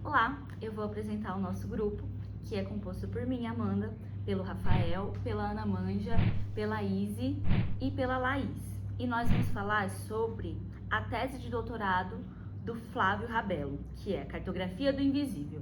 Olá, eu vou apresentar o nosso grupo, que é composto por mim, Amanda, pelo Rafael, pela Ana Manja, pela Izzy e pela Laís. E nós vamos falar sobre a tese de doutorado do Flávio Rabello, que é Cartografia do Invisível,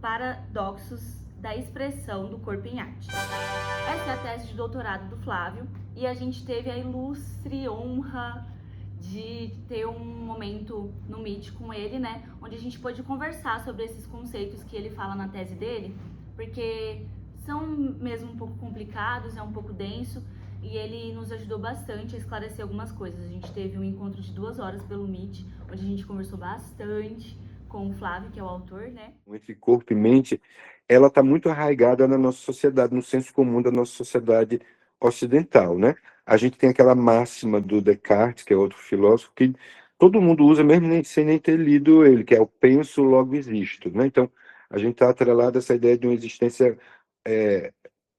Paradoxos da Expressão do Corpo em Arte. Essa é a tese de doutorado do Flávio e a gente teve a ilustre honra de ter um momento no Meet com ele, né, onde a gente pôde conversar sobre esses conceitos que ele fala na tese dele, porque são mesmo um pouco complicados, é um pouco denso, e ele nos ajudou bastante a esclarecer algumas coisas. A gente teve um encontro de 2 horas pelo Meet, onde a gente conversou bastante com o Flávio, que é o autor, né? Entre corpo e mente, ela está muito arraigada na nossa sociedade, no senso comum da nossa sociedade ocidental, né? A gente tem aquela máxima do Descartes, que é outro filósofo, que todo mundo usa mesmo sem nem ter lido ele, que é o penso, logo existo, né? Então, a gente está atrelado a essa ideia de uma existência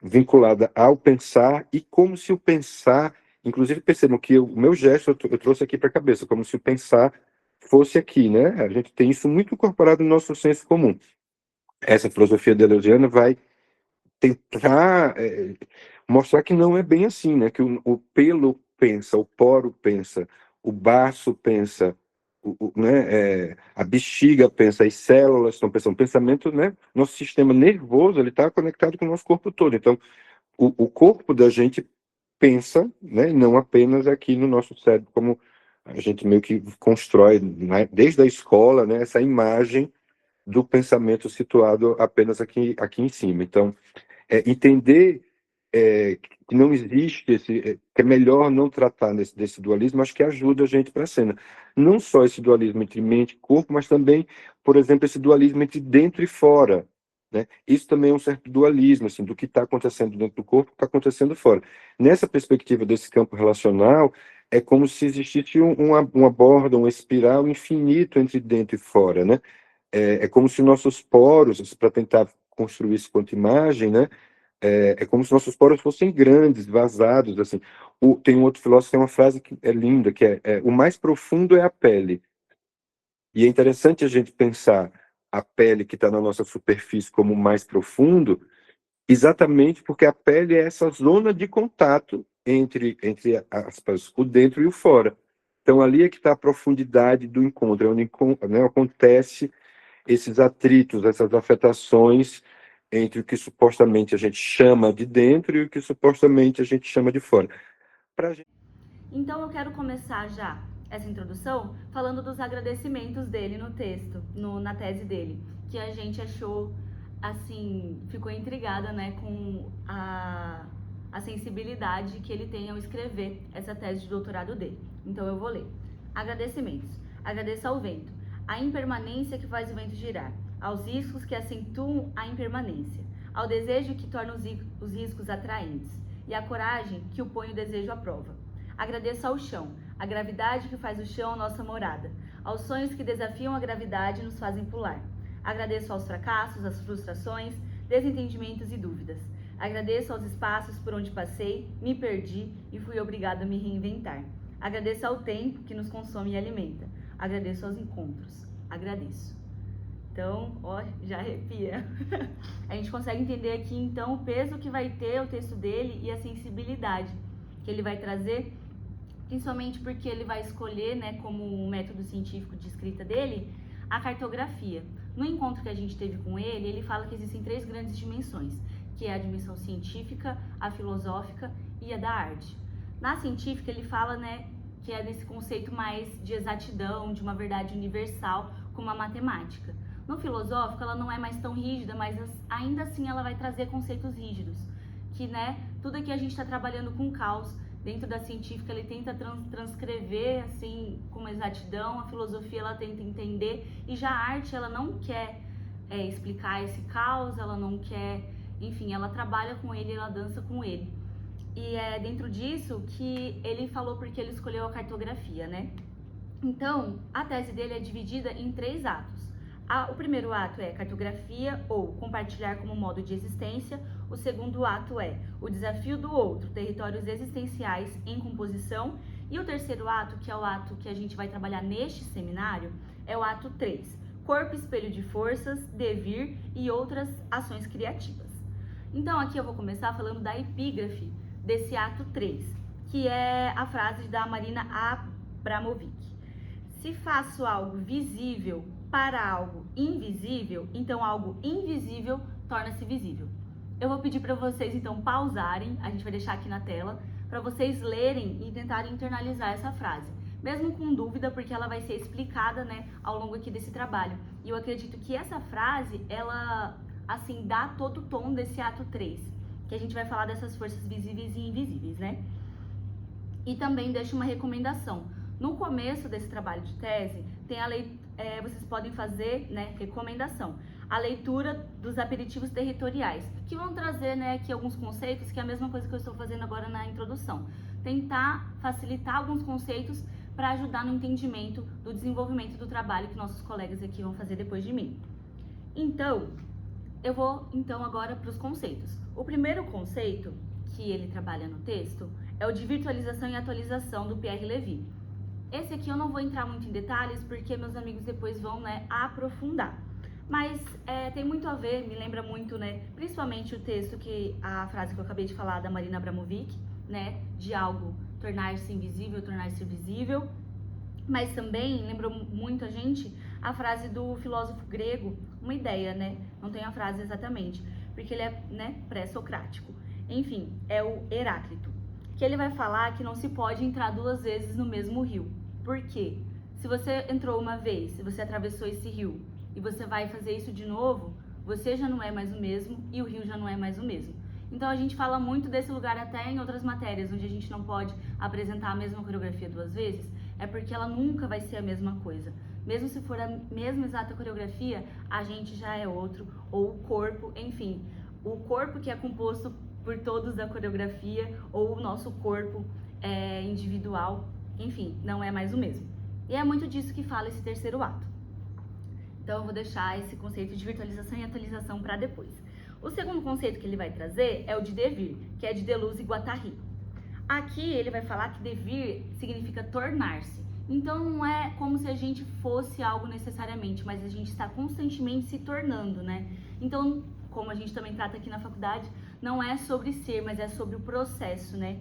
vinculada ao pensar, e como se o pensar, inclusive percebam que o meu gesto eu trouxe aqui para a cabeça, como se o pensar fosse aqui, né? A gente tem isso muito incorporado no nosso senso comum. Essa filosofia deleuziana vai tentar mostrar que não é bem assim, né? Que o pelo pensa, o poro pensa, o baço pensa, a bexiga pensa, as células estão pensando. O pensamento, né? Nosso sistema nervoso, ele está conectado com o nosso corpo todo. Então, o corpo da gente pensa, né? E não apenas aqui no nosso cérebro, como a gente meio que constrói, né, desde a escola, né? Essa imagem do pensamento situado apenas aqui em cima. Então, entender que não existe que é melhor não tratar desse dualismo, acho que ajuda a gente para a cena. Não só esse dualismo entre mente e corpo, mas também, por exemplo, esse dualismo entre dentro e fora, né? Isso também é um certo dualismo, assim, do que está acontecendo dentro do corpo, está acontecendo fora. Nessa perspectiva desse campo relacional, é como se existisse uma borda, uma espiral infinito entre dentro e fora, né? É como se nossos poros, para tentar construir isso quanto imagem, né? É como se nossos poros fossem grandes, vazados, assim. Tem um outro filósofo que tem uma frase que é linda, que o mais profundo é a pele. E é interessante a gente pensar a pele que está na nossa superfície como o mais profundo, exatamente porque a pele é essa zona de contato entre aspas, o dentro e o fora. Então, ali é que está a profundidade do encontro, é onde, né, acontece esses atritos, essas afetações entre o que supostamente a gente chama de dentro e o que supostamente a gente chama de fora. Gente... Então eu quero começar já essa introdução falando dos agradecimentos dele no texto, na tese dele, que a gente achou, assim, ficou intrigada, né, com a sensibilidade que ele tem ao escrever essa tese de doutorado dele. Então eu vou ler. Agradecimentos. Agradeço ao vento, a impermanência que faz o vento girar, aos riscos que acentuam a impermanência, ao desejo que torna os riscos atraentes e à coragem que o põe o desejo à prova. Agradeço ao chão, a gravidade que faz o chão a nossa morada, aos sonhos que desafiam a gravidade e nos fazem pular. Agradeço aos fracassos, às frustrações, desentendimentos e dúvidas. Agradeço aos espaços por onde passei, me perdi e fui obrigado a me reinventar. Agradeço ao tempo que nos consome e alimenta. Agradeço aos encontros. Agradeço. Então, ó, já arrepia. A gente consegue entender aqui, então, o peso que vai ter o texto dele e a sensibilidade que ele vai trazer, principalmente porque ele vai escolher, né, como um método científico de escrita dele, a cartografia. No encontro que a gente teve com ele, ele fala que existem 3 grandes dimensões, que é a dimensão científica, a filosófica e a da arte. Na científica, ele fala, né, que é desse conceito mais de exatidão, de uma verdade universal, como a matemática. No filosófico, ela não é mais tão rígida, mas ainda assim ela vai trazer conceitos rígidos, que, né, tudo aqui a gente está trabalhando com caos. Dentro da científica, ele tenta transcrever, assim, com exatidão, a filosofia, ela tenta entender, e já a arte, ela não quer explicar esse caos, ela não quer, enfim, ela trabalha com ele, ela dança com ele. E é dentro disso que ele falou porque ele escolheu a cartografia, né? Então, a tese dele é dividida em 3 atos. O primeiro ato é cartografia ou compartilhar como modo de existência. O segundo ato é o desafio do outro, territórios existenciais em composição. E o terceiro ato, que é o ato que a gente vai trabalhar neste seminário, é o ato 3, corpo espelho de forças, devir e outras ações criativas. Então aqui eu vou começar falando da epígrafe desse ato 3, que é a frase da Marina Abramovic. Se faço algo visível para algo invisível, então algo invisível torna-se visível. Eu vou pedir para vocês então pausarem, a gente vai deixar aqui na tela, para vocês lerem e tentarem internalizar essa frase. Mesmo com dúvida, porque ela vai ser explicada, né, ao longo aqui desse trabalho. E eu acredito que essa frase, ela, assim, dá todo o tom desse ato 3, que a gente vai falar dessas forças visíveis e invisíveis, né? E também deixo uma recomendação. No começo desse trabalho de tese, tem vocês podem fazer, né, recomendação, a leitura dos aperitivos territoriais, que vão trazer, né, aqui alguns conceitos, que é a mesma coisa que eu estou fazendo agora na introdução. Tentar facilitar alguns conceitos para ajudar no entendimento do desenvolvimento do trabalho que nossos colegas aqui vão fazer depois de mim. Então, eu vou agora para os conceitos. O primeiro conceito que ele trabalha no texto é o de virtualização e atualização do Pierre Levy. Esse aqui eu não vou entrar muito em detalhes, porque meus amigos depois vão, né, aprofundar. Mas tem muito a ver, me lembra muito, né, principalmente o texto a frase que eu acabei de falar da Marina Abramovic, né, de algo tornar-se invisível, tornar-se visível. Mas também lembrou muito a gente a frase do filósofo grego, uma ideia, né, não tem a frase exatamente, porque ele é, né, pré-socrático. Enfim, é o Heráclito, que ele vai falar que não se pode entrar 2 vezes no mesmo rio. Por quê? Se você entrou uma vez, se você atravessou esse rio e você vai fazer isso de novo, você já não é mais o mesmo e o rio já não é mais o mesmo. Então a gente fala muito desse lugar até em outras matérias, onde a gente não pode apresentar a mesma coreografia 2 vezes, é porque ela nunca vai ser a mesma coisa. Mesmo se for a mesma exata coreografia, a gente já é outro, ou o corpo, enfim, o corpo que é composto por todos da coreografia, ou o nosso corpo individual, enfim, não é mais o mesmo. E é muito disso que fala esse terceiro ato. Então eu vou deixar esse conceito de virtualização e atualização para depois. O segundo conceito que ele vai trazer é o de devir, que é de Deleuze e Guattari. Aqui ele vai falar que devir significa tornar-se. Então não é como se a gente fosse algo necessariamente, mas a gente está constantemente se tornando, né? Então, como a gente também trata aqui na faculdade, não é sobre ser, mas é sobre o processo, né?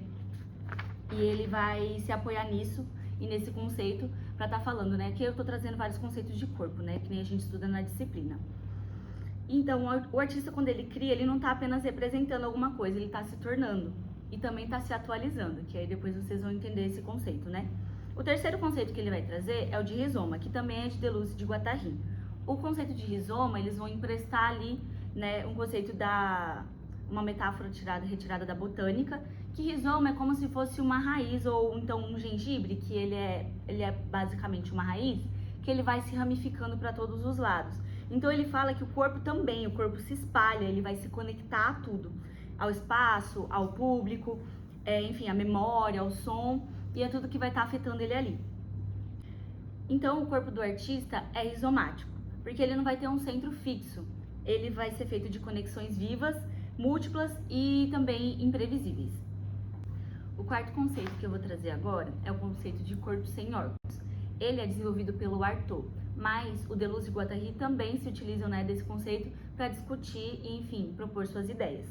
E ele vai se apoiar nisso e nesse conceito para estar falando, né? Que eu tô trazendo vários conceitos de corpo, né? Que nem a gente estuda na disciplina. Então, o artista, quando ele cria, ele não tá apenas representando alguma coisa, ele tá se tornando e também tá se atualizando, que aí depois vocês vão entender esse conceito, né? O terceiro conceito que ele vai trazer é o de rizoma, que também é de Deleuze e de Guattari. O conceito de rizoma, eles vão emprestar ali, né, um conceito uma metáfora retirada da botânica, que rizoma é como se fosse uma raiz, ou então um gengibre, que ele é basicamente uma raiz, que ele vai se ramificando para todos os lados. Então ele fala que o corpo se espalha, ele vai se conectar a tudo, ao espaço, ao público, enfim, à memória, ao som, e é tudo que vai estar afetando ele ali. Então o corpo do artista é rizomático, porque ele não vai ter um centro fixo, ele vai ser feito de conexões vivas, múltiplas e também imprevisíveis. O quarto conceito que eu vou trazer agora é o conceito de corpo sem órgãos. Ele é desenvolvido pelo Artaud, mas o Deleuze e o Guattari também se utilizam, né, desse conceito para discutir e, enfim, propor suas ideias.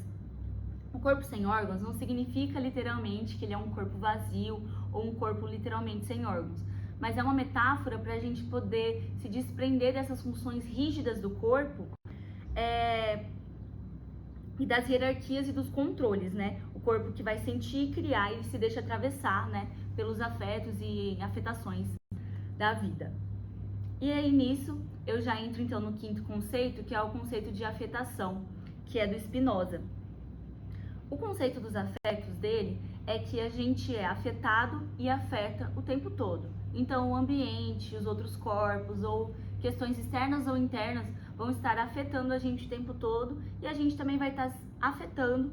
O corpo sem órgãos não significa literalmente que ele é um corpo vazio ou um corpo literalmente sem órgãos, mas é uma metáfora para a gente poder se desprender dessas funções rígidas do corpo e das hierarquias e dos controles, né? O corpo que vai sentir, criar e se deixa atravessar, né, pelos afetos e afetações da vida. E aí nisso eu já entro então no quinto conceito, que é o conceito de afetação, que é do Spinoza. O conceito dos afetos dele é que a gente é afetado e afeta o tempo todo. Então o ambiente, os outros corpos ou questões externas ou internas vão estar afetando a gente o tempo todo e a gente também vai estar afetando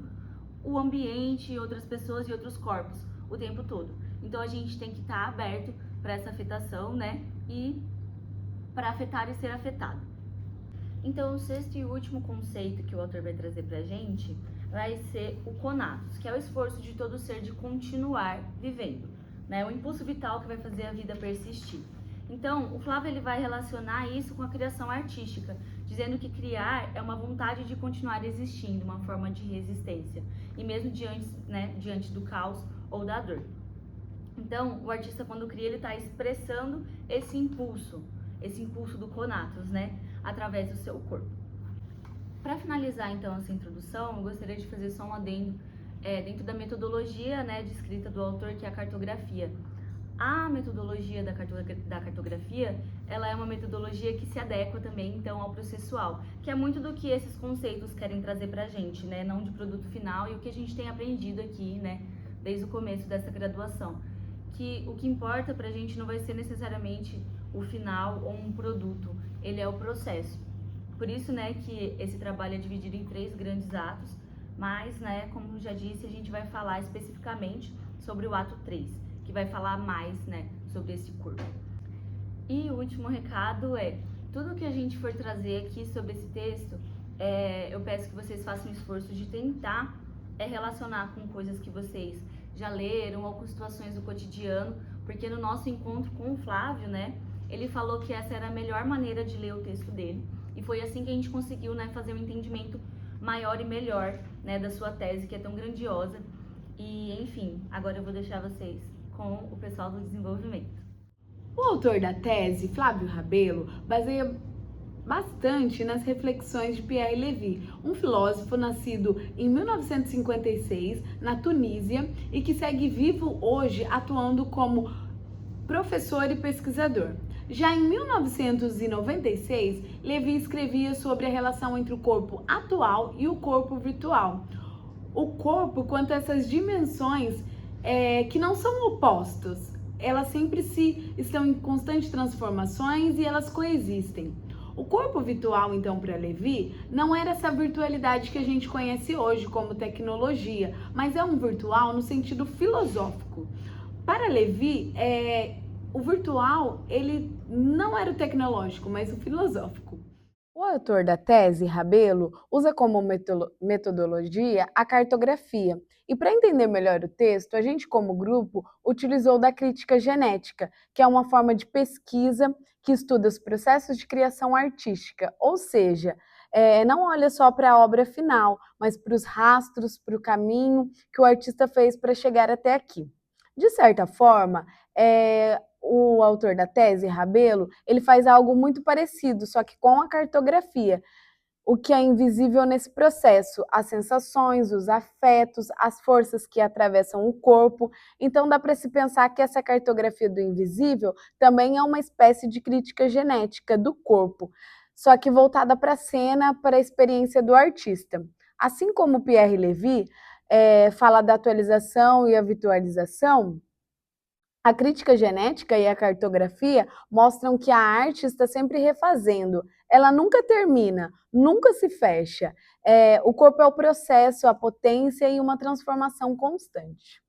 o ambiente, outras pessoas e outros corpos o tempo todo. Então a gente tem que estar aberto para essa afetação, né? E para afetar e ser afetado. Então o sexto e último conceito que o autor vai trazer pra gente vai ser o conatos, que é o esforço de todo ser de continuar vivendo, né? O impulso vital que vai fazer a vida persistir. Então, o Flávio ele vai relacionar isso com a criação artística, dizendo que criar é uma vontade de continuar existindo, uma forma de resistência, e mesmo diante do caos ou da dor. Então, o artista, quando cria, ele está expressando esse impulso do conatos, né, através do seu corpo. Para finalizar, então, essa introdução, eu gostaria de fazer só um adendo dentro da metodologia, né, de escrita do autor, que é a cartografia. A metodologia da cartografia, ela é uma metodologia que se adequa também, então, ao processual, que é muito do que esses conceitos querem trazer para a gente, né, não de produto final, e o que a gente tem aprendido aqui, né, desde o começo dessa graduação. Que o que importa para a gente não vai ser necessariamente o final ou um produto, ele é o processo. Por isso, né, que esse trabalho é dividido em 3 grandes atos, mas, né, como já disse, a gente vai falar especificamente sobre o ato 3, que vai falar mais, né, sobre esse corpo. E o último recado é, tudo que a gente for trazer aqui sobre esse texto, eu peço que vocês façam um esforço de tentar relacionar com coisas que vocês já leram ou com situações do cotidiano, porque no nosso encontro com o Flávio, né, ele falou que essa era a melhor maneira de ler o texto dele, e foi assim que a gente conseguiu, né, fazer um entendimento maior e melhor, né, da sua tese, que é tão grandiosa. E, enfim, agora eu vou deixar vocês com o pessoal do desenvolvimento. O autor da tese, Flávio Rabelo, baseia bastante nas reflexões de Pierre Lévy, um filósofo nascido em 1956 na Tunísia e que segue vivo hoje atuando como professor e pesquisador. Já em 1996, Lévy escrevia sobre a relação entre o corpo atual e o corpo virtual. O corpo, quanto a essas dimensões que não são opostos, elas sempre estão em constantes transformações e elas coexistem. O corpo virtual, então, para Lévy, não era essa virtualidade que a gente conhece hoje como tecnologia, mas é um virtual no sentido filosófico. Para Lévy, o virtual, ele não era o tecnológico, mas o filosófico. O autor da tese, Rabelo, usa como metodologia a cartografia. E para entender melhor o texto, a gente, como grupo, utilizou da crítica genética, que é uma forma de pesquisa que estuda os processos de criação artística, ou seja, não olha só para a obra final, mas para os rastros, para o caminho que o artista fez para chegar até aqui. De certa forma, o autor da tese, Rabelo, ele faz algo muito parecido, só que com a cartografia. O que é invisível nesse processo, as sensações, os afetos, as forças que atravessam o corpo. Então dá para se pensar que essa cartografia do invisível também é uma espécie de crítica genética do corpo, só que voltada para a cena, para a experiência do artista. Assim como Pierre Lévy fala da atualização e a virtualização, a crítica genética e a cartografia mostram que a arte está sempre refazendo, ela nunca termina, nunca se fecha. O corpo é o processo, a potência e uma transformação constante.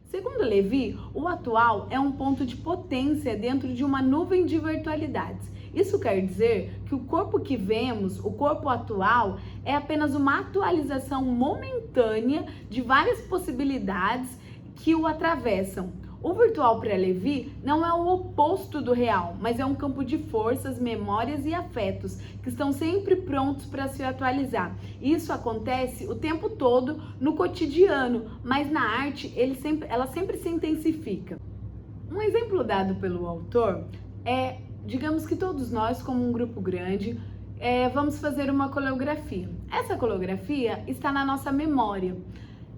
Segundo Lévy, o atual é um ponto de potência dentro de uma nuvem de virtualidades. Isso quer dizer que o corpo que vemos, o corpo atual, é apenas uma atualização momentânea de várias possibilidades que o atravessam. O virtual para Lévy não é o oposto do real, mas é um campo de forças, memórias e afetos que estão sempre prontos para se atualizar. Isso acontece o tempo todo no cotidiano, mas na arte ela sempre se intensifica. Um exemplo dado pelo autor é, digamos que todos nós, como um grupo grande, vamos fazer uma coreografia. Essa coreografia está na nossa memória.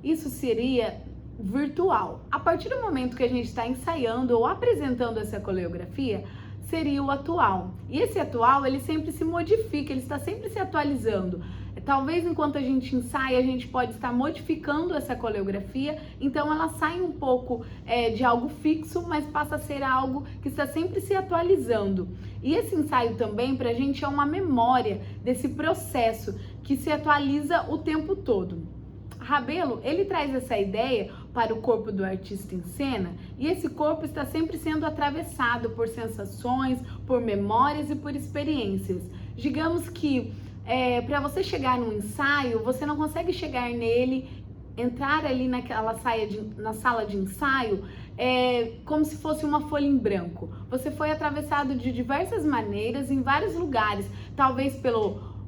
Isso seria virtual. A partir do momento que a gente está ensaiando ou apresentando essa coreografia, seria o atual. E esse atual, ele sempre se modifica, ele está sempre se atualizando. Talvez enquanto a gente ensaia, a gente pode estar modificando essa coreografia, então ela sai um pouco de algo fixo, mas passa a ser algo que está sempre se atualizando. E esse ensaio também, para a gente, é uma memória desse processo que se atualiza o tempo todo. Rabelo, ele traz essa ideia para o corpo do artista em cena, e esse corpo está sempre sendo atravessado por sensações, por memórias e por experiências. Digamos que para você chegar num ensaio, você não consegue chegar nele, entrar ali na sala de ensaio como se fosse uma folha em branco. Você foi atravessado de diversas maneiras, em vários lugares, talvez pelo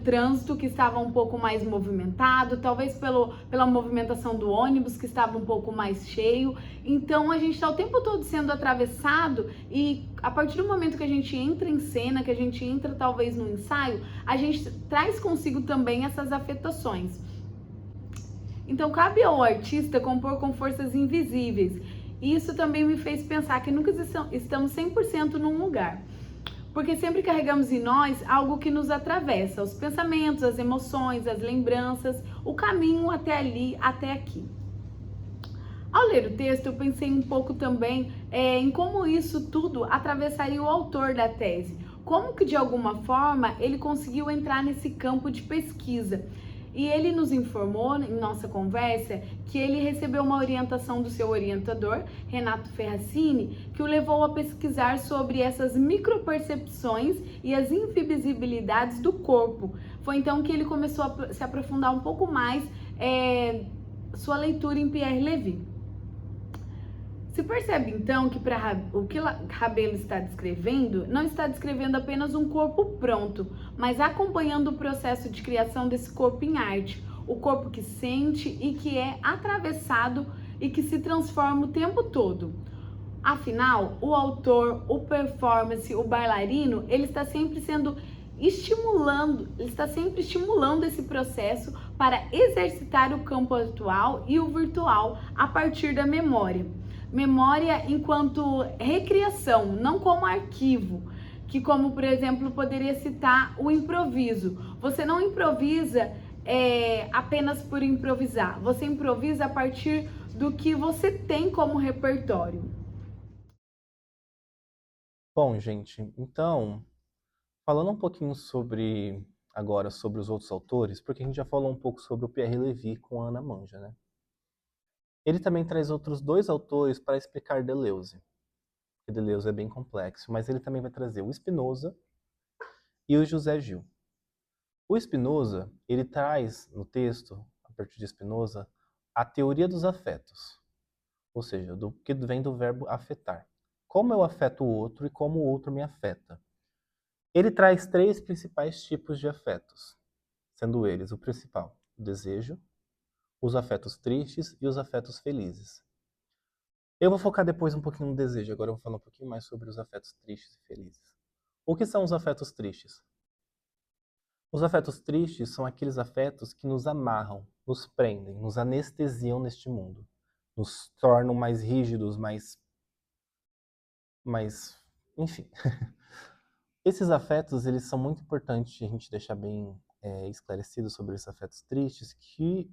trânsito que estava um pouco mais movimentado, talvez pela movimentação do ônibus que estava um pouco mais cheio. Então a gente está o tempo todo sendo atravessado e a partir do momento que a gente entra em cena, que a gente entra talvez no ensaio, a gente traz consigo também essas afetações. Então cabe ao artista compor com forças invisíveis. E isso também me fez pensar que nunca estamos 100% num lugar. Porque sempre carregamos em nós algo que nos atravessa, os pensamentos, as emoções, as lembranças, o caminho até ali, até aqui. Ao ler o texto, eu pensei um pouco também em como isso tudo atravessaria o autor da tese. Como que, de alguma forma, ele conseguiu entrar nesse campo de pesquisa. E ele nos informou, em nossa conversa, que ele recebeu uma orientação do seu orientador, Renato Ferracini, que o levou a pesquisar sobre essas micropercepções e as invisibilidades do corpo. Foi então que ele começou a se aprofundar um pouco mais sua leitura em Pierre Levy. Se percebe então que o que Rabelo está descrevendo, não está descrevendo apenas um corpo pronto, mas acompanhando o processo de criação desse corpo em arte, o corpo que sente e que é atravessado e que se transforma o tempo todo. Afinal, o autor, o performance, o bailarino, ele está sempre estimulando esse processo para exercitar o campo atual e o virtual a partir da memória. Memória enquanto recriação, não como arquivo, que como, por exemplo, poderia citar o improviso. Você não improvisa apenas por improvisar, você improvisa a partir do que você tem como repertório. Bom, gente, então, falando um pouquinho agora sobre os outros autores, porque a gente já falou um pouco sobre o Pierre Levy com a Ana Manja, né? Ele também traz outros dois autores para explicar Deleuze. Deleuze é bem complexo, mas ele também vai trazer o Spinoza e o José Gil. O Spinoza, ele traz no texto, a partir de Spinoza, a teoria dos afetos, ou seja, do que vem do verbo afetar. Como eu afeto o outro e como o outro me afeta. Ele traz três principais tipos de afetos, sendo eles o principal, o desejo, os afetos tristes e os afetos felizes. Eu vou focar depois um pouquinho no desejo, agora eu vou falar um pouquinho mais sobre os afetos tristes e felizes. O que são os afetos tristes? Os afetos tristes são aqueles afetos que nos amarram, nos prendem, nos anestesiam neste mundo, nos tornam mais rígidos, enfim. Esses afetos, eles são muito importantes a gente deixar bem esclarecido sobre esses afetos tristes, que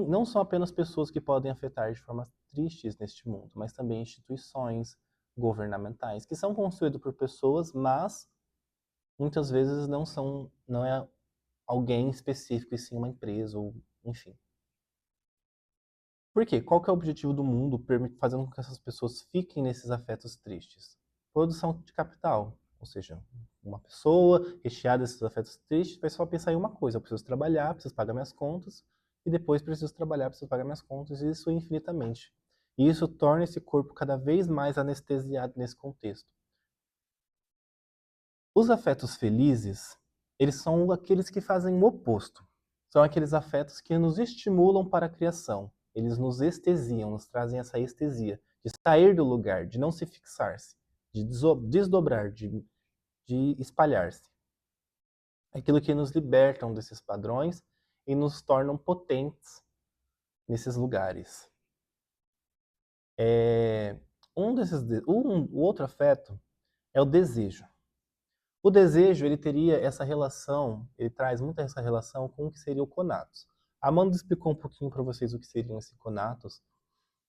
não são apenas pessoas que podem afetar de formas tristes neste mundo, mas também instituições governamentais, que são construídas por pessoas, mas muitas vezes não é alguém específico, e sim uma empresa, ou enfim. Por quê? Qual que é o objetivo do mundo fazendo com que essas pessoas fiquem nesses afetos tristes? Produção de capital, ou seja, uma pessoa recheada desses afetos tristes vai só pensar em uma coisa: eu preciso trabalhar, preciso pagar minhas contas, e depois preciso trabalhar, preciso pagar minhas contas, e isso infinitamente. E isso torna esse corpo cada vez mais anestesiado nesse contexto. Os afetos felizes, eles são aqueles que fazem o oposto. São aqueles afetos que nos estimulam para a criação. Eles nos estesiam, nos trazem essa estesia, de sair do lugar, de não se fixar-se, de desdobrar, de espalhar-se. Aquilo que nos libertam desses padrões e nos tornam potentes nesses lugares. O outro afeto é o desejo. O desejo, ele teria essa relação, ele traz muito essa relação com o que seria o conatos. A Amanda explicou um pouquinho para vocês o que seriam esses conatos,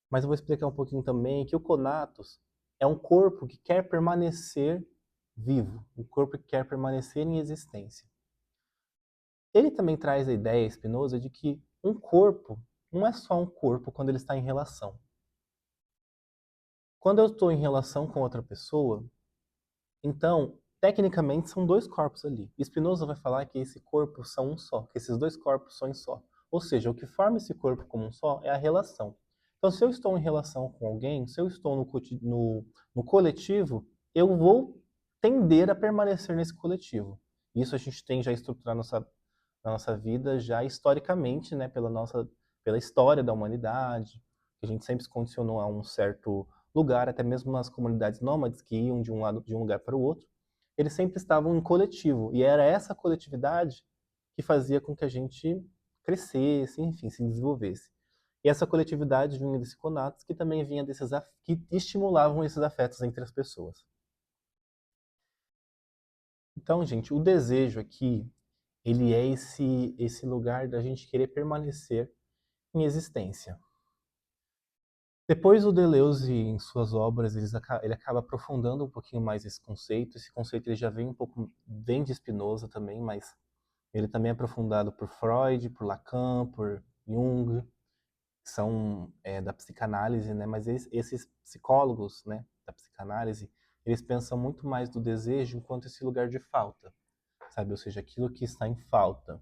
mas eu vou explicar um pouquinho também que o conatos é um corpo que quer permanecer vivo, um corpo que quer permanecer em existência. Ele também traz a ideia, Spinoza, de que um corpo não é só um corpo quando ele está em relação. Quando eu estou em relação com outra pessoa, então, tecnicamente, são dois corpos ali. Spinoza vai falar que esse corpo são um só, que esses dois corpos são um só. Ou seja, o que forma esse corpo como um só é a relação. Então, se eu estou em relação com alguém, se eu estou no coletivo, eu vou tender a permanecer nesse coletivo. Isso a gente tem já estruturado na nossa vida, já historicamente, né, pela história da humanidade, que a gente sempre se condicionou a um certo lugar, até mesmo nas comunidades nômades que iam de um lugar para o outro, eles sempre estavam em coletivo, e era essa coletividade que fazia com que a gente crescesse, enfim, se desenvolvesse. E essa coletividade vinha desse conatos, que também vinha que estimulavam esses afetos entre as pessoas. Então, gente, o desejo aqui, ele é esse lugar da gente querer permanecer em existência. Depois o Deleuze, em suas obras, ele acaba aprofundando um pouquinho mais esse conceito. Esse conceito ele já vem de Spinoza também, mas ele também é aprofundado por Freud, por Lacan, por Jung, que são da psicanálise, né? Mas esses psicólogos, né, da psicanálise, eles pensam muito mais do desejo enquanto esse lugar de falta, sabe? Ou seja, aquilo que está em falta.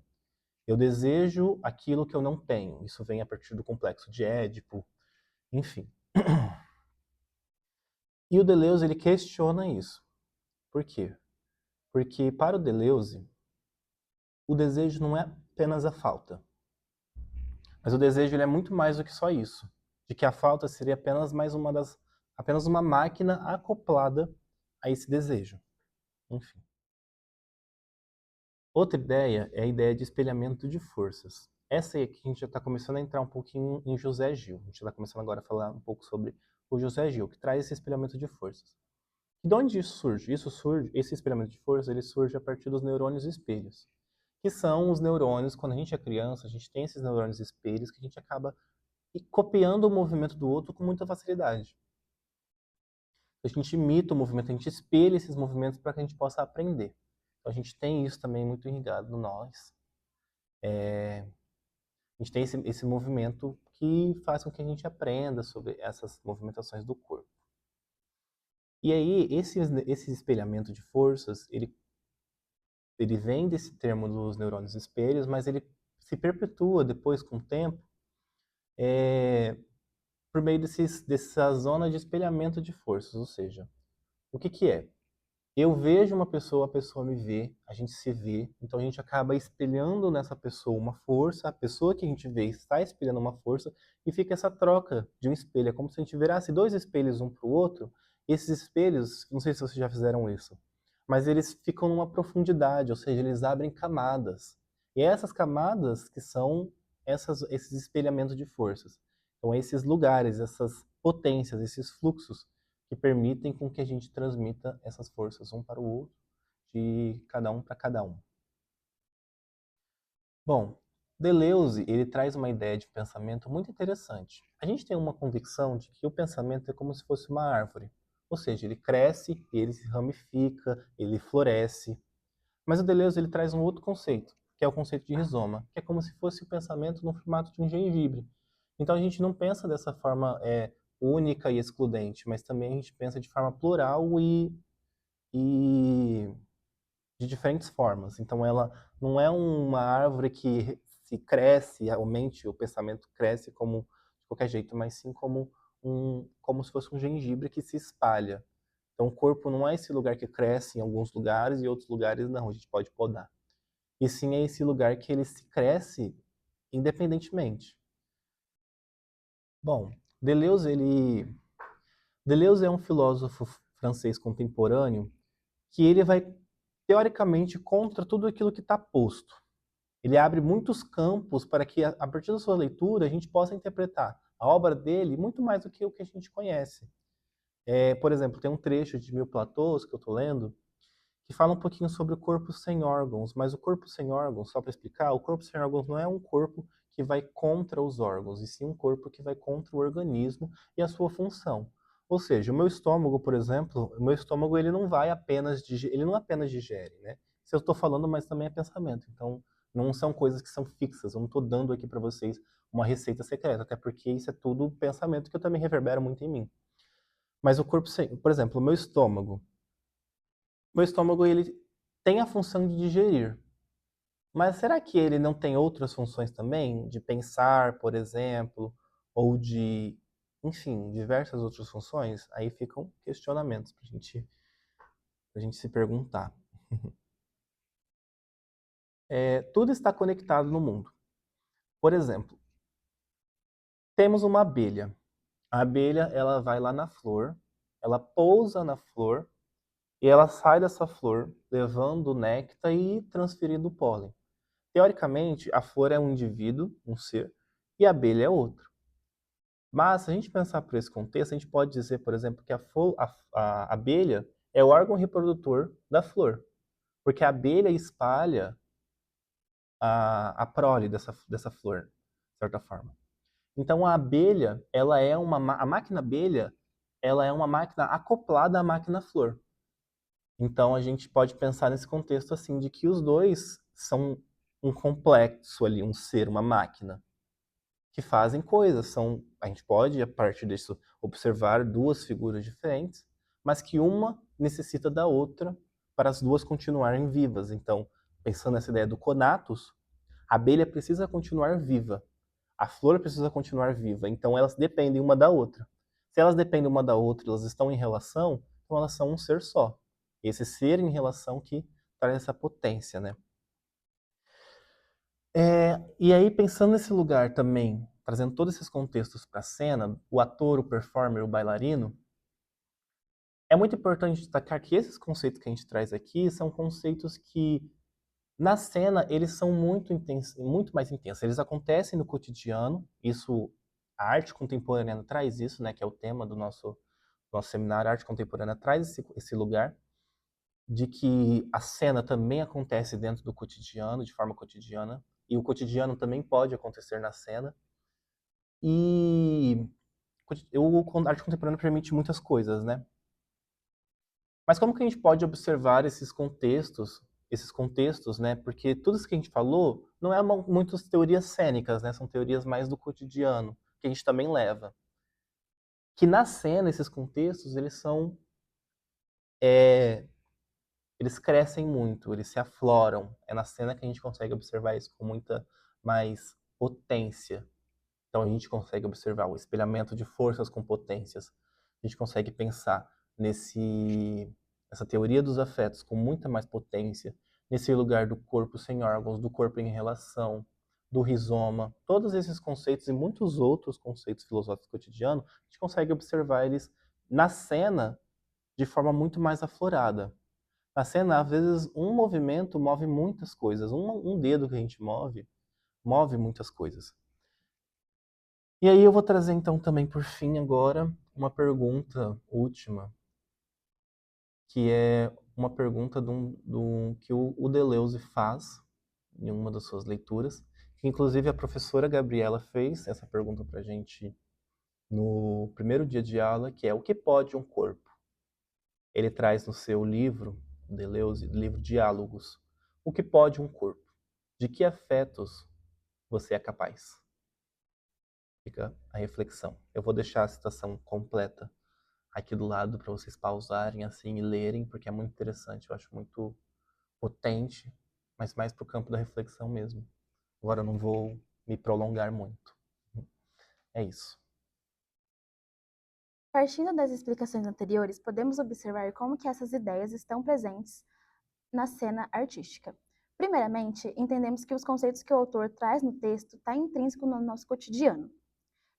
Eu desejo aquilo que eu não tenho. Isso vem a partir do complexo de Édipo, enfim. E o Deleuze, ele questiona isso. Por quê? Porque para o Deleuze, o desejo não é apenas a falta. Mas o desejo ele é muito mais do que só isso. De que a falta seria apenas uma máquina acoplada a esse desejo. Enfim. Outra ideia é a ideia de espelhamento de forças. Essa aí aqui a gente já está começando a entrar um pouquinho em José Gil. A gente está começando agora a falar um pouco sobre o José Gil, que traz esse espelhamento de forças. E de onde isso surge? Esse espelhamento de forças, ele surge a partir dos neurônios espelhos, que são os neurônios, quando a gente é criança, a gente tem esses neurônios espelhos que a gente acaba copiando o movimento do outro com muita facilidade. A gente imita o movimento, a gente espelha esses movimentos para que a gente possa aprender. Então a gente tem isso também muito irrigado no nós. A gente tem esse movimento que faz com que a gente aprenda sobre essas movimentações do corpo. E aí, esse espelhamento de forças, ele vem desse termo dos neurônios espelhos, mas ele se perpetua depois, com o tempo, por meio dessa zona de espelhamento de forças. Ou seja, o que é? Eu vejo uma pessoa, a pessoa me vê, a gente se vê, então a gente acaba espelhando nessa pessoa uma força, a pessoa que a gente vê está espelhando uma força, e fica essa troca de um espelho. É como se a gente virasse dois espelhos um para o outro. Esses espelhos, não sei se vocês já fizeram isso, mas eles ficam numa profundidade, ou seja, eles abrem camadas. E é essas camadas que são esses espelhamentos de forças. Então, esses lugares, essas potências, esses fluxos que permitem com que a gente transmita essas forças um para o outro, de cada um para cada um. Bom, Deleuze, ele traz uma ideia de pensamento muito interessante. A gente tem uma convicção de que o pensamento é como se fosse uma árvore. Ou seja, ele cresce, ele se ramifica, ele floresce. Mas o Deleuze ele traz um outro conceito, que é o conceito de rizoma, que é como se fosse o pensamento no formato de um gengibre. Então a gente não pensa dessa forma única e excludente, mas também a gente pensa de forma plural e de diferentes formas. Então ela não é uma árvore que se cresce, aumente, o pensamento cresce como de qualquer jeito, mas sim como se fosse um gengibre que se espalha. Então o corpo não é esse lugar que cresce em alguns lugares e outros lugares não, a gente pode podar. E sim é esse lugar que ele se cresce independentemente. Bom, Deleuze é um filósofo francês contemporâneo que ele vai, teoricamente, contra tudo aquilo que está posto. Ele abre muitos campos para que, a partir da sua leitura, a gente possa interpretar a obra dele muito mais do que o que a gente conhece. Por exemplo, tem um trecho de Mil Platôs que eu estou lendo, que fala um pouquinho sobre o corpo sem órgãos, mas o corpo sem órgãos, só para explicar, o corpo sem órgãos não é um corpo que vai contra os órgãos, e sim um corpo que vai contra o organismo e a sua função. Ou seja, o meu estômago, por exemplo, ele não apenas digere, né? Isso eu estou falando, mas também é pensamento. Então, não são coisas que são fixas. Eu não estou dando aqui para vocês uma receita secreta, até porque isso é tudo pensamento que eu também reverbero muito em mim. Mas o corpo sem, por exemplo, o meu estômago ele tem a função de digerir. Mas será que ele não tem outras funções também? De pensar, por exemplo, ou de enfim, diversas outras funções, aí ficam questionamentos pra gente se perguntar. Tudo está conectado no mundo. Por exemplo, temos uma abelha. A abelha, ela vai lá na flor, ela pousa na flor e ela sai dessa flor levando o néctar e transferindo o pólen. Teoricamente, a flor é um indivíduo, um ser, e a abelha é outro. Mas, se a gente pensar por esse contexto, a gente pode dizer, por exemplo, que a abelha é o órgão reprodutor da flor, porque a abelha espalha a prole dessa flor, de certa forma. Então, a abelha, a máquina abelha, ela é uma máquina acoplada à máquina flor. Então, a gente pode pensar nesse contexto assim, de que os dois são um complexo ali, um ser, uma máquina, que fazem coisas. A gente pode, a partir disso, observar duas figuras diferentes, mas que uma necessita da outra para as duas continuarem vivas. Então, pensando nessa ideia do conatos, a abelha precisa continuar viva, a flor precisa continuar viva, então elas dependem uma da outra. Se elas dependem uma da outra, elas estão em relação, então elas são um ser só. Esse ser em relação que traz essa potência, né? E aí, pensando nesse lugar também, trazendo todos esses contextos para a cena, o ator, o performer, o bailarino, é muito importante destacar que esses conceitos que a gente traz aqui são conceitos que, na cena, eles são muito mais intensos. Eles acontecem no cotidiano, a arte contemporânea traz isso, né, que é o tema do nosso seminário. A arte contemporânea traz esse lugar de que a cena também acontece dentro do cotidiano, de forma cotidiana, e o cotidiano também pode acontecer na cena. E a arte contemporânea permite muitas coisas, né? Mas como que a gente pode observar esses contextos, né? Porque tudo isso que a gente falou não é muitas teorias cênicas, né? São teorias mais do cotidiano, que a gente também leva. Que na cena, esses contextos, eles crescem muito, eles se afloram. É na cena que a gente consegue observar isso com muita mais potência. Então a gente consegue observar o espelhamento de forças com potências. A gente consegue pensar nessa teoria dos afetos com muita mais potência, nesse lugar do corpo sem órgãos, do corpo em relação, do rizoma. Todos esses conceitos e muitos outros conceitos filosóficos cotidianos, a gente consegue observar eles na cena de forma muito mais aflorada. Na cena, às vezes, um movimento move muitas coisas. Um dedo que a gente move muitas coisas. E aí eu vou trazer então também por fim agora uma pergunta última, que é uma pergunta que o Deleuze faz em uma das suas leituras, que inclusive a professora Gabriela fez essa pergunta pra gente no primeiro dia de aula, que é: o que pode um corpo? Ele traz no seu livro, Deleuze, livro Diálogos, o que pode um corpo? De que afetos você é capaz? Fica a reflexão. Eu vou deixar a citação completa aqui do lado para vocês pausarem assim e lerem, porque é muito interessante, eu acho muito potente, mas mais para o campo da reflexão mesmo. Agora eu não vou me prolongar muito. É isso. Partindo das explicações anteriores, podemos observar como que essas ideias estão presentes na cena artística. Primeiramente, entendemos que os conceitos que o autor traz no texto estão intrínseco no nosso cotidiano,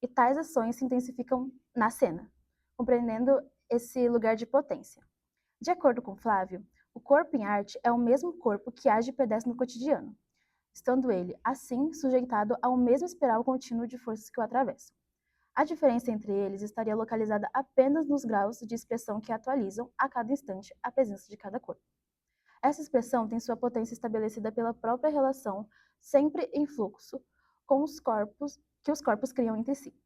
e tais ações se intensificam na cena, compreendendo esse lugar de potência. De acordo com Flávio, o corpo em arte é o mesmo corpo que age e pedestre no cotidiano, estando ele, assim, sujeitado ao mesmo espiral contínuo de forças que o atravessam. A diferença entre eles estaria localizada apenas nos graus de expressão que atualizam a cada instante a presença de cada corpo. Essa expressão tem sua potência estabelecida pela própria relação, sempre em fluxo, com os corpos que os corpos criam entre si.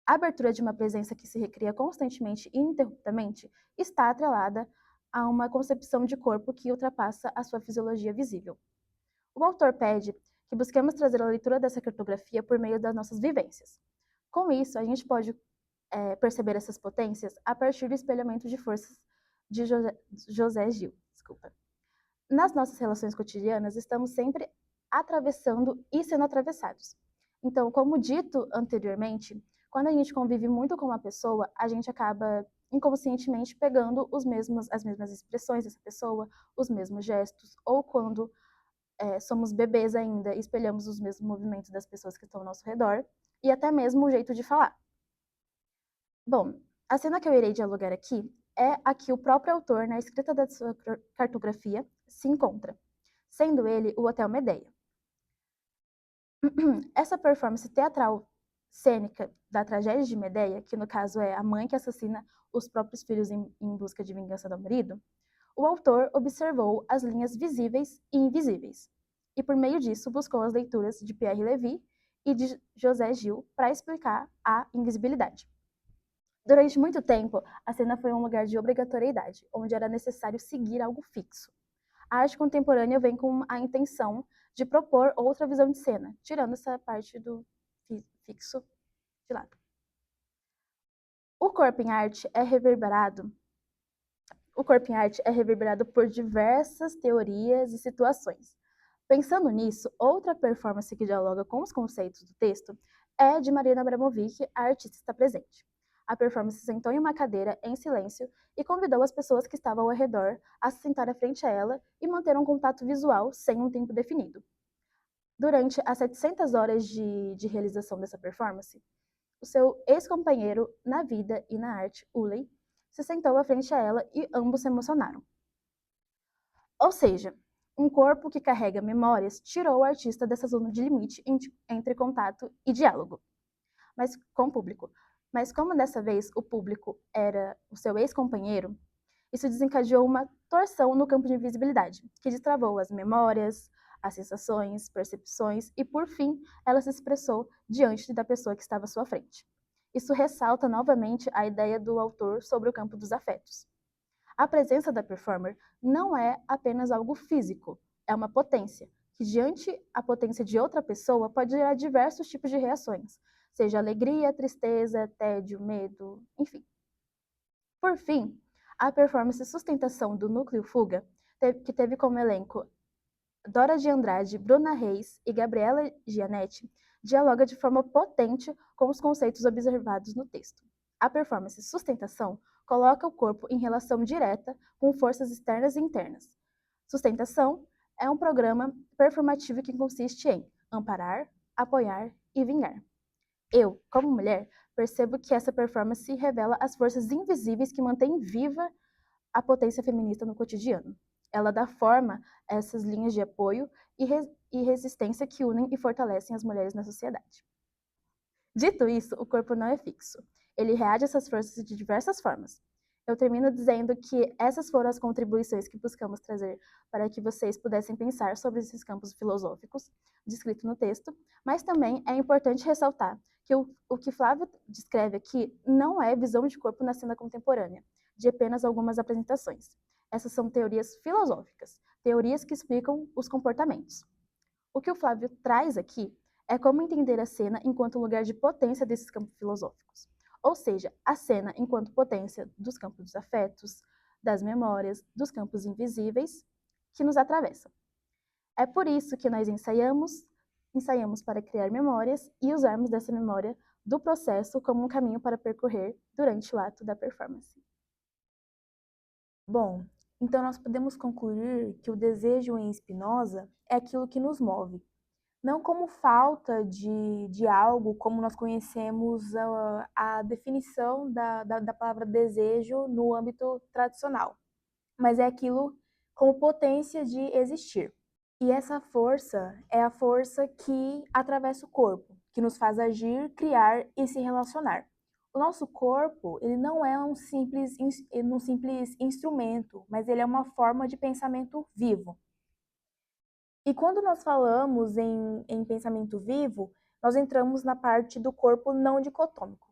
A abertura de uma presença que se recria constantemente e ininterruptamente está atrelada a uma concepção de corpo que ultrapassa a sua fisiologia visível. O autor pede que busquemos trazer a leitura dessa cartografia por meio das nossas vivências. Com isso, a gente pode perceber essas potências a partir do espelhamento de forças de José Gil. Nas nossas relações cotidianas, estamos sempre atravessando e sendo atravessados. Então, como dito anteriormente, Quando a gente convive muito com uma pessoa, a gente acaba inconscientemente pegando as mesmas expressões dessa pessoa, os mesmos gestos, ou quando somos bebês ainda, espelhamos os mesmos movimentos das pessoas que estão ao nosso redor, e até mesmo o jeito de falar. Bom, a cena que eu irei dialogar aqui é a que o próprio autor, na escrita da sua cartografia, se encontra, sendo ele o Hotel Medeia. Essa performance teatral cênica da tragédia de Medeia, que no caso é a mãe que assassina os próprios filhos em busca de vingança do marido, o autor observou as linhas visíveis e invisíveis, e por meio disso buscou as leituras de Pierre Levy e de José Gil para explicar a invisibilidade. Durante muito tempo, a cena foi um lugar de obrigatoriedade, onde era necessário seguir algo fixo. A arte contemporânea vem com a intenção de propor outra visão de cena, tirando essa parte do fixo de lado. O corpo em arte é reverberado por diversas teorias e situações. Pensando nisso, outra performance que dialoga com os conceitos do texto é de Marina Abramovic, a artista está presente. A performance sentou em uma cadeira, em silêncio, e convidou as pessoas que estavam ao redor a se sentar à frente a ela e manter um contato visual sem um tempo definido. Durante as 700 horas de realização dessa performance, o seu ex-companheiro na vida e na arte, Uley, se sentou à frente a ela e ambos se emocionaram. Ou seja, um corpo que carrega memórias tirou o artista dessa zona de limite entre contato e diálogo, mas com o público. Mas como dessa vez o público era o seu ex-companheiro, isso desencadeou uma torção no campo de invisibilidade, que destravou as memórias, as sensações, percepções e, por fim, ela se expressou diante da pessoa que estava à sua frente. Isso ressalta novamente a ideia do autor sobre o campo dos afetos. A presença da performer não é apenas algo físico, é uma potência, que diante a potência de outra pessoa pode gerar diversos tipos de reações, seja alegria, tristeza, tédio, medo, enfim. Por fim, a performance Sustentação do Núcleo Fuga, que teve como elenco Dora de Andrade, Bruna Reis e Gabriela Gianetti, dialoga de forma potente com os conceitos observados no texto. A performance Sustentação coloca o corpo em relação direta com forças externas e internas. Sustentação é um programa performativo que consiste em amparar, apoiar e vingar. Eu, como mulher, percebo que essa performance revela as forças invisíveis que mantêm viva a potência feminista no cotidiano. Ela dá forma a essas linhas de apoio e resistência que unem e fortalecem as mulheres na sociedade. Dito isso, o corpo não é fixo. Ele reage a essas forças de diversas formas. Eu termino dizendo que essas foram as contribuições que buscamos trazer para que vocês pudessem pensar sobre esses campos filosóficos descritos no texto, mas também é importante ressaltar que o que Flávio descreve aqui não é visão de corpo na cena contemporânea, de apenas algumas apresentações. Essas são teorias filosóficas, teorias que explicam os comportamentos. O que o Flávio traz aqui é como entender a cena enquanto lugar de potência desses campos filosóficos. Ou seja, a cena enquanto potência dos campos dos afetos, das memórias, dos campos invisíveis que nos atravessam. É por isso que nós ensaiamos para criar memórias e usarmos dessa memória do processo como um caminho para percorrer durante o ato da performance. Bom, então nós podemos concluir que o desejo em Spinoza é aquilo que nos move, não como falta de algo, como nós conhecemos a definição da palavra desejo no âmbito tradicional, mas é aquilo como potência de existir. E essa força é a força que atravessa o corpo, que nos faz agir, criar e se relacionar. O nosso corpo, ele não é um simples instrumento, mas ele é uma forma de pensamento vivo. E quando nós falamos em pensamento vivo, nós entramos na parte do corpo não dicotômico.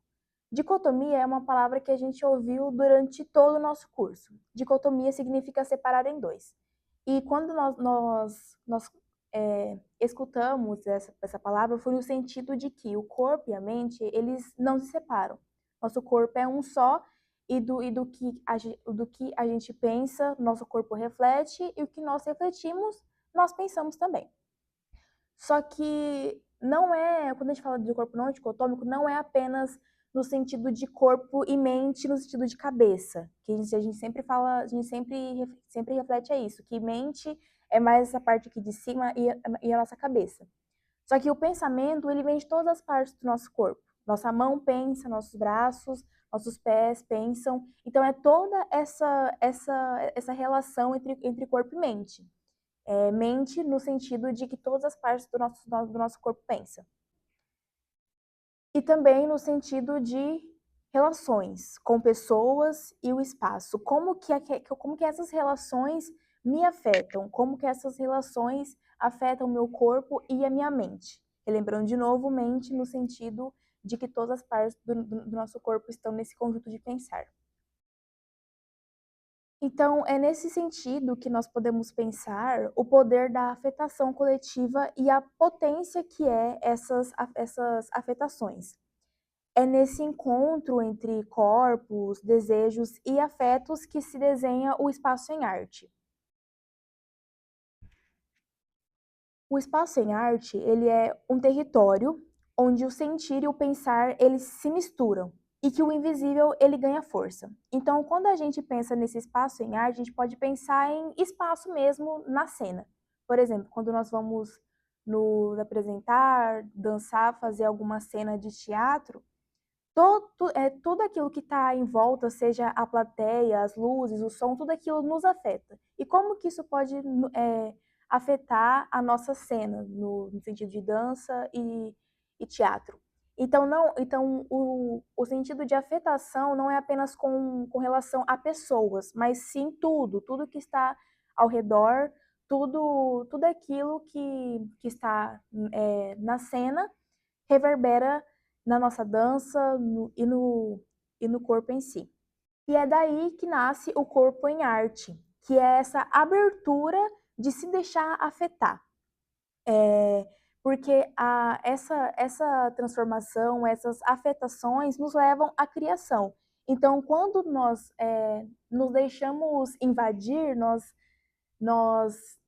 Dicotomia é uma palavra que a gente ouviu durante todo o nosso curso. Dicotomia significa separar em dois. E quando nós escutamos essa palavra, foi no sentido de que o corpo e a mente, eles não se separam. Nosso corpo é um só, e do que a gente pensa, nosso corpo reflete, e o que nós refletimos, nós pensamos também. Só que não é, quando a gente fala de corpo não dicotômico, não é apenas no sentido de corpo e mente, no sentido de cabeça, que a gente sempre fala, a gente sempre reflete a isso, que mente é mais essa parte aqui de cima e a nossa cabeça. Só que o pensamento, ele vem de todas as partes do nosso corpo. Nossa mão pensa, nossos braços, nossos pés pensam. Então, é toda essa relação entre corpo e mente. Mente no sentido de que todas as partes do nosso corpo pensam. E também no sentido de relações com pessoas e o espaço. Como que essas relações me afetam? Como que essas relações afetam o meu corpo e a minha mente? Relembrando de novo, mente no sentido de que todas as partes do nosso corpo estão nesse conjunto de pensar. Então, é nesse sentido que nós podemos pensar o poder da afetação coletiva e a potência que é essas afetações. É nesse encontro entre corpos, desejos e afetos que se desenha o espaço em arte. O espaço em arte, ele é um território onde o sentir e o pensar, eles se misturam e que o invisível, ele ganha força. Então, quando a gente pensa nesse espaço em arte, a gente pode pensar em espaço mesmo na cena. Por exemplo, quando nós vamos nos apresentar, dançar, fazer alguma cena de teatro, tudo aquilo que está em volta, seja a plateia, as luzes, o som, tudo aquilo nos afeta. E como que isso pode afetar a nossa cena, no sentido de dança e teatro? Então o sentido de afetação não é apenas com relação a pessoas, mas sim tudo que está ao redor, tudo aquilo que está na cena reverbera na nossa dança e no corpo em si. E é daí que nasce o corpo em arte, que é essa abertura de se deixar afetar. Porque essa transformação, essas afetações nos levam à criação. Então, quando nós nos deixamos invadir, nós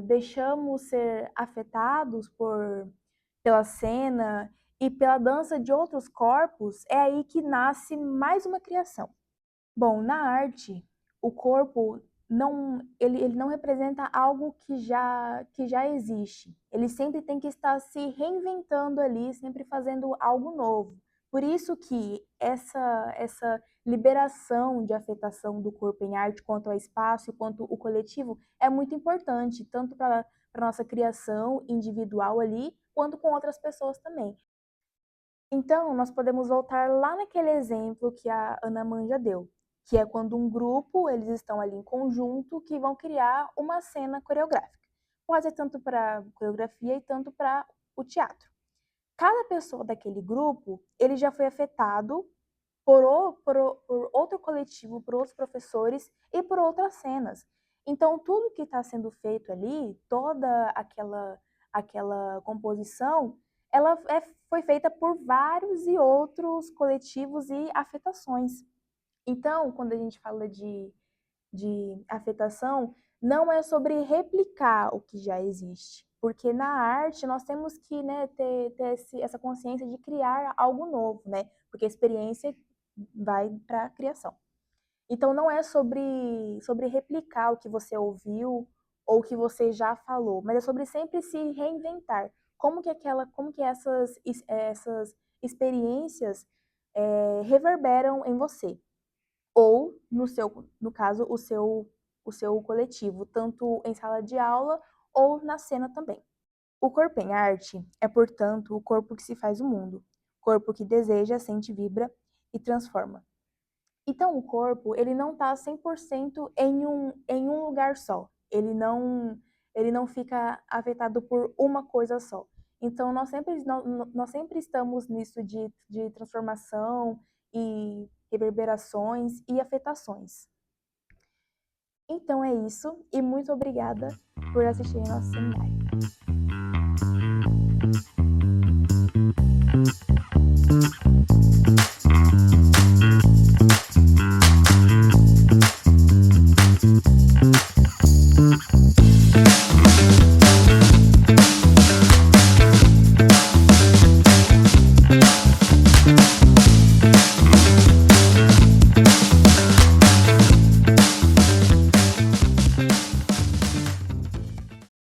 deixamos ser afetados pela cena e pela dança de outros corpos, é aí que nasce mais uma criação. Bom, na arte, o corpo ele não representa algo que já existe. Ele sempre tem que estar se reinventando ali, sempre fazendo algo novo. Por isso que essa liberação de afetação do corpo em arte, quanto ao espaço e quanto o coletivo, é muito importante, tanto para a nossa criação individual ali, quanto com outras pessoas também. Então, nós podemos voltar lá naquele exemplo que a Ana Manja deu, que é quando um grupo, eles estão ali em conjunto, que vão criar uma cena coreográfica. Pode ser tanto para coreografia e tanto para o teatro. Cada pessoa daquele grupo, ele já foi afetado por outro coletivo, por outros professores e por outras cenas. Então, tudo que está sendo feito ali, toda aquela composição, ela foi feita por vários e outros coletivos e afetações. Então, quando a gente fala de afetação, não é sobre replicar o que já existe, porque na arte nós temos que, né, ter essa consciência de criar algo novo, né? Porque a experiência vai para a criação. Então não é sobre replicar o que você ouviu ou o que você já falou, mas é sobre sempre se reinventar. Como que essas experiências reverberam em você? Ou, no caso, o seu coletivo, tanto em sala de aula ou na cena também. O corpo em arte é, portanto, o corpo que se faz o mundo, corpo que deseja, sente, vibra e transforma. Então, o corpo, ele não está 100% em um lugar só. Ele não fica afetado por uma coisa só. Então, nós sempre estamos nisso de transformação e reverberações e afetações. Então é isso, e muito obrigada por assistir ao nosso seminário.